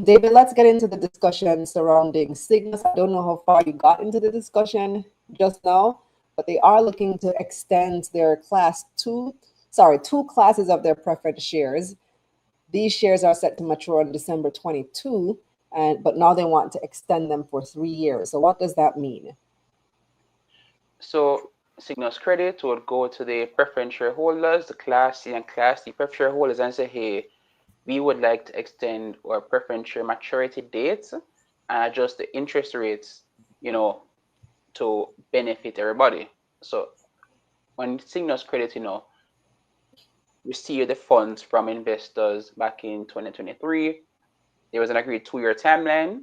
David, let's get into the discussion surrounding Sygnus. I don't know how far you got into the discussion just now, but they are looking to extend their two classes of their preference shares. These shares are set to mature on December 22, but now they want to extend them for 3 years. So what does that mean? So Sygnus credit would go to the preference shareholders, the Class C and Class D preference shareholders, and say, hey, we would like to extend our preference share maturity dates and adjust the interest rates, to benefit everybody. So when Sygnus credit, received the funds from investors back in 2023, there was an agreed 2-year timeline,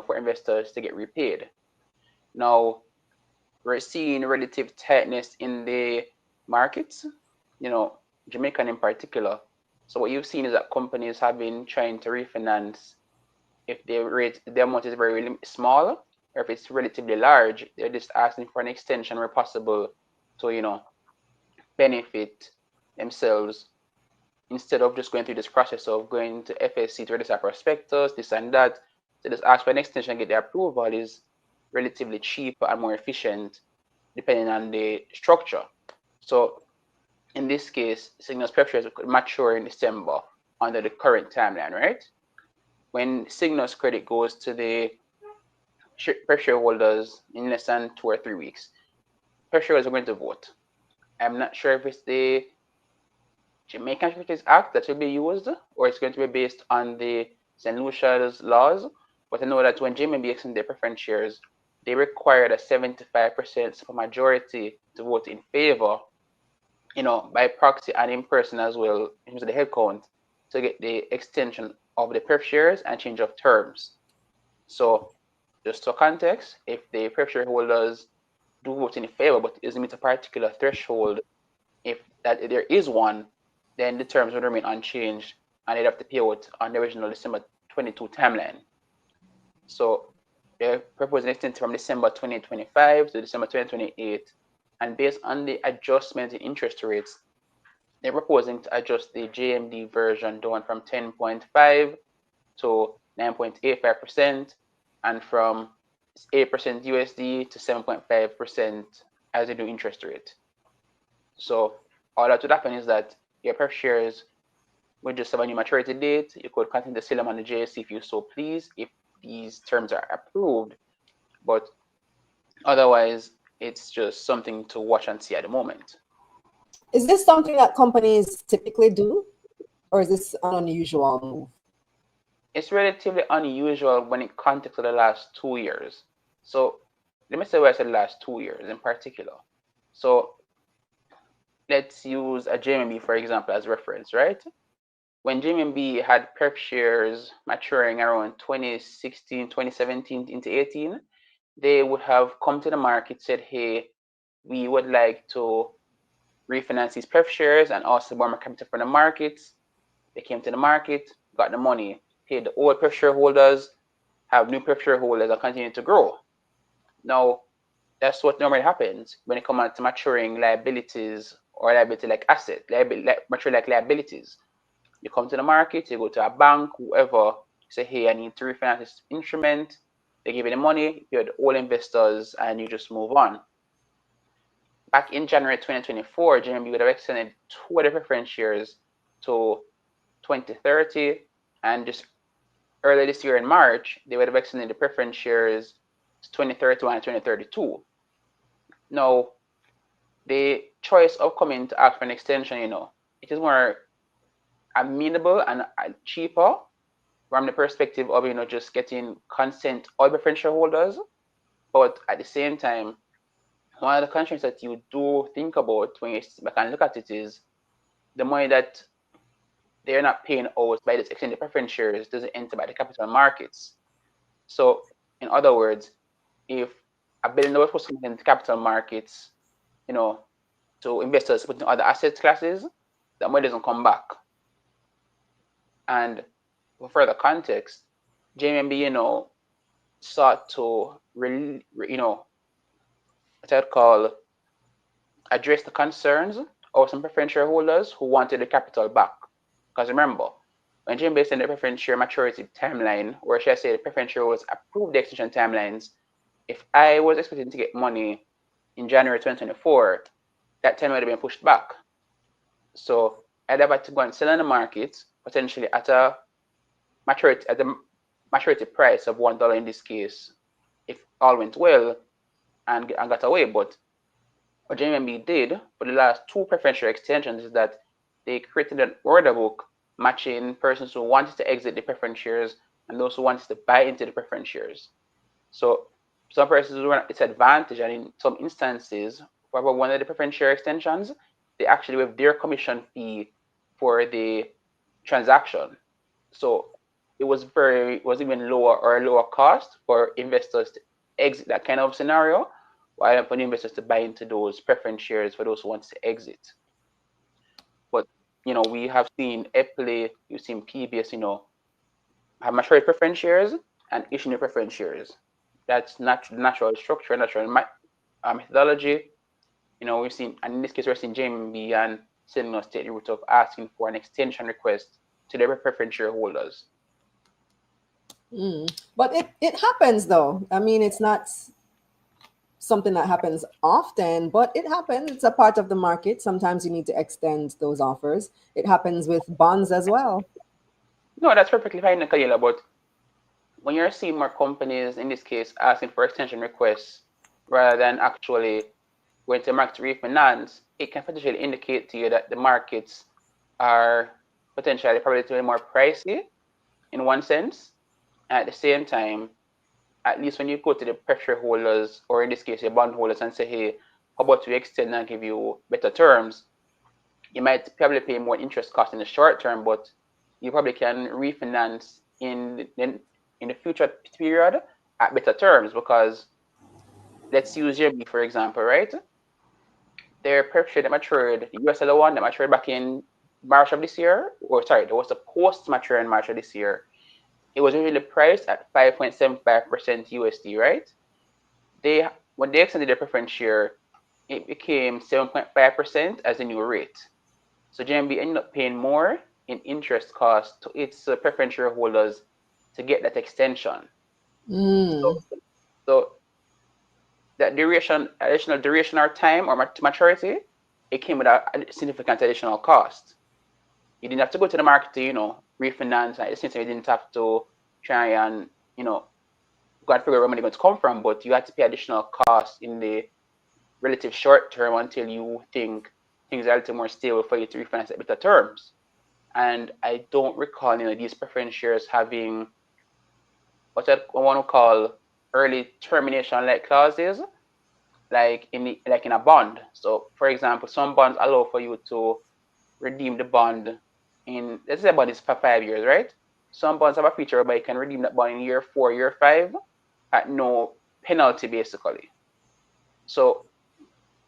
for investors to get repaid. Now, we're seeing relative tightness in the markets, Jamaican in particular. So what you've seen is that companies have been trying to refinance if the amount is very small, or if it's relatively large, they're just asking for an extension where possible to, benefit themselves instead of just going through this process of going to FSC to register prospectus, this and that. So just ask for an extension and get the approval is relatively cheaper and more efficient depending on the structure. So in this case, Sygnus pref shares could mature in December under the current timeline, right? When Sygnus credit goes to the pref shareholders in less than 2 or 3 weeks, pref shareholders are going to vote. I'm not sure if it's the Jamaican Securities Act that will be used, or it's going to be based on the St. Lucia's laws. But I know that when JMB extended their preference shares, they required a 75% supermajority to vote in favor, by proxy and in person as well, in terms of the head count, to get the extension of the pref shares and change of terms. So just for context, if the pref shareholders do vote in favor, but is meet a particular threshold, if there is one, then the terms would remain unchanged and they'd have to pay out on the original December 22 timeline. So they're proposing extension from December 2025 to December 2028. And based on the adjustment in interest rates, they're proposing to adjust the JMD version down from 10.5 to 9.85% and from 8% USD to 7.5% as they do interest rate. So all that would happen is that your pref shares would just have a new maturity date. You could continue to sell them on the JSC if you so please, if these terms are approved. But otherwise, it's just something to watch and see at the moment. Is this something that companies typically do, or is this an unusual move? It's relatively unusual when it context of the last 2 years. So let me say why I said the last 2 years in particular. So let's use a JMB, for example, as reference, right? When JMB had pref shares maturing around 2016, 2017 into 18, they would have come to the market, said, hey, we would like to refinance these pref shares and also borrow more capital from the markets. They came to the market, got the money, paid the old pref shareholders, have new pref shareholders, and continue to grow. Now, that's what normally happens when it comes to maturing liabilities or liability like asset, mature like liabilities. You come to the market, you go to a bank, whoever, say, hey, I need to refinance this instrument. They give you the money, you're the old investors, and you just move on. Back in January 2024, JMB would have extended 2 of the preference shares to 2030, and just earlier this year in March, they would have extended the preference shares to 2031 and 2032. Now, the choice of coming to ask for an extension, it is more amenable and cheaper from the perspective of just getting consent of preference shareholders. But at the same time, one of the constraints that you do think about when you sit back and look at it is the money that they're not paying out by this extended preference shares doesn't enter by the capital markets. So in other words, if $1 billion was supposed to come into capital markets, to investors putting other asset classes, that money doesn't come back. And for further context, JMB, sought to what I'd call address the concerns of some preference shareholders who wanted the capital back. Because remember, when Jim based on the preference share maturity timeline, or should I say the preference share was approved the extension timelines, if I was expecting to get money in January 2024, that time would have been pushed back. So I'd have had to go and sell on the market, potentially at the maturity price of $1 in this case, if all went well and got away. But what JMB did for the last two preferential extensions is that they created an order book matching persons who wanted to exit the preference shares and those who wanted to buy into the preference shares. So some persons were at its advantage, and in some instances, for one of the preference share extensions, they actually waived their commission fee for the transaction. So it was even lower cost for investors to exit that kind of scenario, while for the investors to buy into those preference shares for those who want to exit. But we have seen Epley, you've seen PBS, have maturity preference shares and issue new preference shares. That's natural structure, natural methodology. We've seen, and in this case, we're seeing JMB and Sygnus take the route of asking for an extension request to their preference shareholders. But it happens, though. I mean, it's not something that happens often, but it happens. It's a part of the market. Sometimes you need to extend those offers. It happens with bonds as well. No, that's perfectly fine, Kalila, but when you're seeing more companies, in this case, asking for extension requests rather than actually going to the market to refinance, it can potentially indicate to you that the markets are potentially probably more pricey in one sense. And at the same time, at least when you go to the pressure holders, or in this case, your bond holders, and say, hey, how about we extend and give you better terms? You might probably pay more interest cost in the short term, but you probably can refinance in the future period at better terms, because let's use Germany, for example, right? Their pressure that matured, the USL one that matured back in March of this year, or sorry, there was a post mature in March of this year. It was really priced at 5.75% USD, right? When they extended their preference share, it became 7.5% as the new rate. So JMB ended up paying more in interest cost to its preference shareholders to get that extension. So that additional duration or time or maturity, it came with a significant additional cost. You didn't have to go to the market to, refinance. At the same time, you didn't have to try and, go and figure out where money going to come from, but you had to pay additional costs in the relative short term until you think things are a little more stable for you to refinance at better terms. And I don't recall, these preference shares having what I want to call early termination like clauses, like in a bond. So, for example, some bonds allow for you to redeem the bond in, let's say, a bond is for 5 years, right? Some bonds have a feature whereby you can redeem that bond in year 4, year 5 at no penalty, basically. So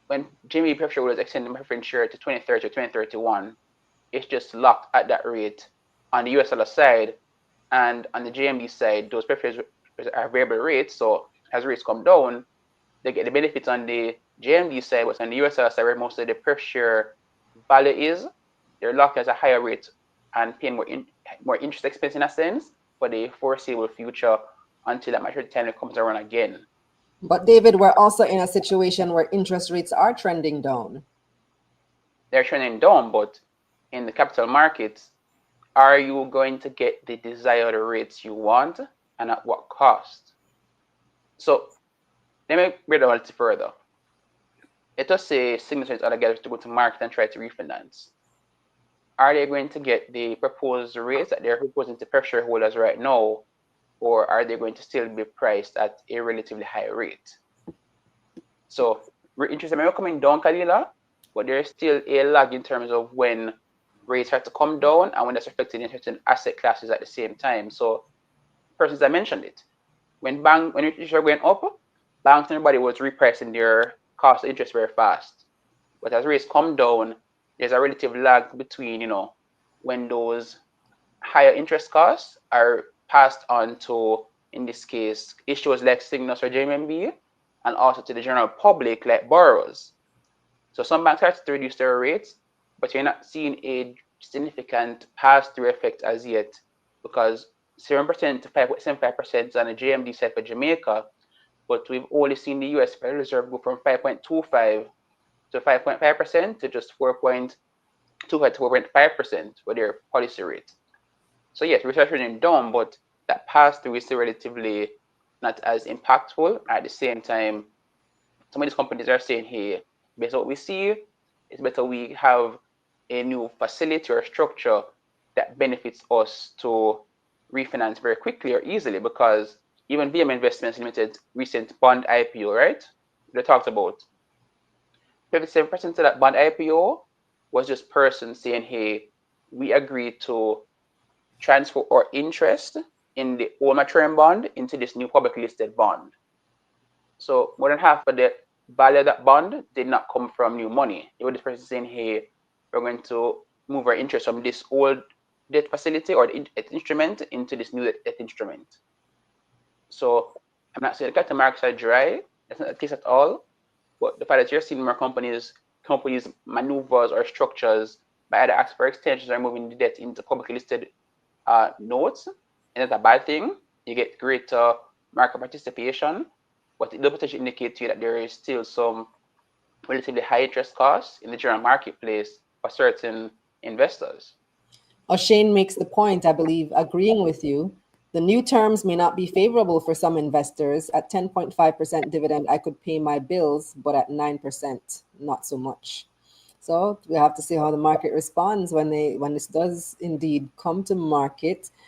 when Jimmy Pressure was extending the preference share to 2030 or 2031, it's just locked at that rate on the USL side, and on the JMB side, those preference are variable rates. So as rates come down, they get the benefits on the JMB side, but on the USL side, where most of the pressure value is, they're locked as a higher rate and paying more interest expense in a sense for the foreseeable future until that maturity time comes around again. But David, we're also in a situation where interest rates are trending down. They're trending down, but in the capital markets, are you going to get the desired rates you want, and at what cost? So let me break down a little further. Let us say Sygnus and other guys to go to market and try to refinance. Are they going to get the proposed rates that they're proposing to pressure holders right now, or are they going to still be priced at a relatively high rate? So interest rates are coming down, Kalila, but there's still a lag in terms of when rates have to come down and when that's reflected in certain asset classes at the same time. So, persons, I mentioned it. When interest are going up, banks and everybody was repricing their cost of interest very fast. But as rates come down, there's a relative lag between, when those higher interest costs are passed on to, in this case, issuers like Sygnus or JMB, and also to the general public like borrowers. So some banks start to reduce their rates, but you're not seeing a significant pass-through effect as yet, because 7% to 5.75% is on the JMD side for Jamaica, but we've only seen the US Federal Reserve go from 5.25 to 5.5% to just 4.25 to 4.5% for their policy rate. So yes, research running down, but that pass-through is still relatively not as impactful. At the same time, some of these companies are saying, hey, based on what we see, it's better we have a new facility or structure that benefits us to refinance very quickly or easily, because even VM Investments Limited recent bond IPO, right? They talked about 57% of that bond IPO was just persons saying, hey, we agree to transfer our interest in the old maturing bond into this new publicly listed bond. So more than half of the value of that bond did not come from new money. It was this person saying, hey, we're going to move our interest from this old debt facility or debt instrument into this new debt instrument. So I'm not saying the capital markets are dry. That's not the case at all. But the fact that you're seeing more companies maneuvers or structures by either asking for extensions or moving the debt into publicly listed notes, and that's a bad thing. You get greater market participation, but it does potentially indicate to you that there is still some relatively high interest costs in the general marketplace for certain investors. O'Shane makes the point, I believe, agreeing with you. The new terms may not be favorable for some investors. At 10.5% dividend, I could pay my bills, but at 9%, not so much. So we have to see how the market responds when this does indeed come to market.